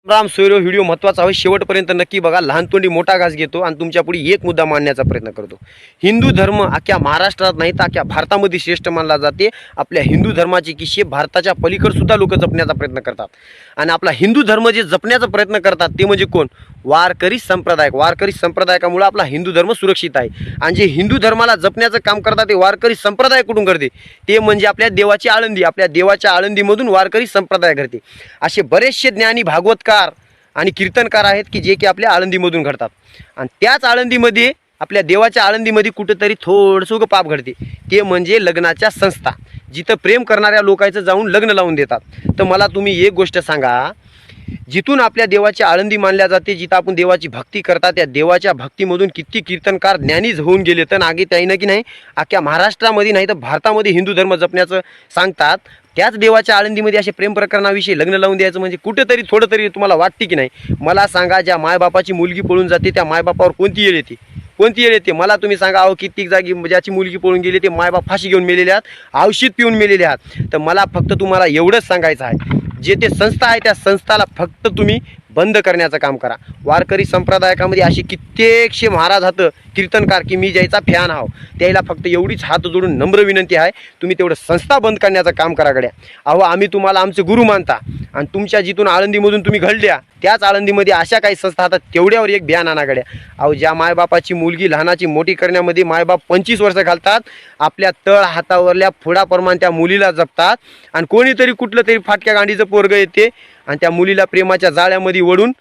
राम सोयरो व्हिडिओ महत्त्वाचा आहे, शेवटपर्यंत नक्की बघा. लहान तोंडी मोठा घास घेतो आणि तुमच्या पुढे एक मुद्दा मांडण्याचा प्रयत्न करतो. हिंदू धर्म अख्ख्या महाराष्ट्रात नाही तर अख्ख्या भारतामध्ये श्रेष्ठ मानला जाते. आपल्या हिंदू धर्माचे किस्से भारताच्या पलीकडे सुद्धा लोक जपण्याचा प्रयत्न करतात. आणि आपला हिंदू धर्म जे जपण्याचा प्रयत्न करतात ते म्हणजे कोण? वारकरी संप्रदाय. वारकरी संप्रदायामुळे आपला हिंदू धर्म सुरक्षित आहे. आणि जे हिंदू धर्माला जपण्याचं काम करतात ते वारकरी संप्रदाय कुठून करते? ते म्हणजे आपल्या देवाची आळंदी. आपल्या देवाच्या आळंदीमधून वारकरी संप्रदाय घडते. असे बरेचसे ज्ञानी भागवतकार आणि कीर्तनकार आहेत की जे की आपल्या आळंदीमधून घडतात. आणि त्याच आळंदीमध्ये आपल्या देवाच्या आळंदीमध्ये कुठंतरी थोडंसं पाप घडते. ते म्हणजे लग्नाच्या संस्था, जिथं प्रेम करणाऱ्या लोकांचं जाऊन लग्न लावून देतात. तर मला तुम्ही एक गोष्ट सांगा, जिथून आपल्या देवाची आळंदी मानल्या जाते, जिथं आपण देवाची भक्ती करतात, त्या देवाच्या भक्तीमधून किती कीर्तनकार ज्ञानीच होऊन गेले. तर आगे त्याईनं की नाही अख्ख्या महाराष्ट्रामध्ये नाही तर भारतामध्ये हिंदू धर्म जपण्याचं सांगतात. त्याच देवाच्या आळंदीमध्ये असे प्रेम प्रकरणाविषयी लग्न लावून द्यायचं म्हणजे कुठेतरी थोडं तरी तुम्हाला वाटते की नाही? मला सांगा, ज्या मायबापाची मुलगी पळून जाते त्या मायबापावर कोणती येळ येते? कोणती येळ येते मला तुम्ही सांगा. अहो, कित्येक जागी ज्याची मुलगी पळून गेली ते मायबाप फाशी घेऊन मेलेले आहात, औषध पिऊन मेलेले आहात. तर मला फक्त तुम्हाला एवढंच सांगायचं आहे, जे ते संस्था आहे त्या संस्थाला फक्त तुम्ही बंद करण्याचं काम करा. वारकरी संप्रदायामध्ये असे कित्येकशे महाराज हात कीर्तनकार की मी ज्याचा फॅन आहो, त्याला फक्त एवढीच हात जोडून नम्र विनंती आहे, तुम्ही तेवढं संस्था बंद करण्याचं काम करा गड्या. अहो, आम्ही तुम्हाला आमचे गुरु मानता आणि तुमच्या जिथून आळंदीमधून तुम्ही घडल्या त्याच आळंदीमध्ये अशा काही संस्था हातात तेवढ्यावर एक भ्यान आणा गड्या. अहो, ज्या मायबापाची मुलगी लहानाची मोठी करण्यामध्ये मायबाप 25 वर्ष घालतात, आपल्या तळ हातावरल्या फोडाप्रमाणे त्या मुलीला जपतात आणि कोणीतरी कुठलं तरी फाटक्या गांडीचं पोरगं येते आणि त्या मुलीला प्रेमाच्या जाळ्यामध्ये वळून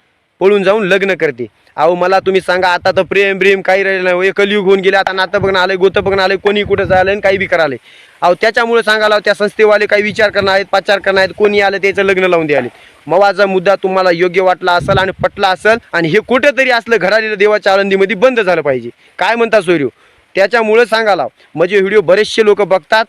पळून जाऊन लग्न करते. अहो, मला तुम्ही सांगा, आता तर प्रेम काही राहिलं नाही. कलियुग होऊन गेले. आता नातं बघणं आलंय, गोतं बघणं आलंय, कोणी कुठं झालं आणि काही बी करायला. अहो, त्याच्यामुळे सांगायला त्या संस्थेवाले काही विचार करणार आहेत, पाचार करणार आहेत, कोणी आलं त्याचं लग्न लावून द्यायला. मवाचा मुद्दा तुम्हाला योग्य वाटला असेल आणि पटला असेल आणि हे कुठेतरी असलं घडालेलं देवाच्या आळंदीमध्ये बंद झालं पाहिजे. काय म्हणता सोयरू? त्याच्यामुळे सांगायला म्हणजे व्हिडिओ बरेचसे लोक बघतात.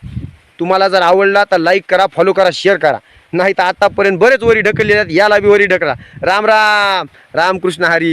तुम्हाला जर आवडला तर लाईक करा, फॉलो करा, शेअर करा. नाही तर आतापर्यंत बरेच वरी ढकललेले आहेत, याला बी वरी ढकला. राम राम, रामकृष्ण हरी.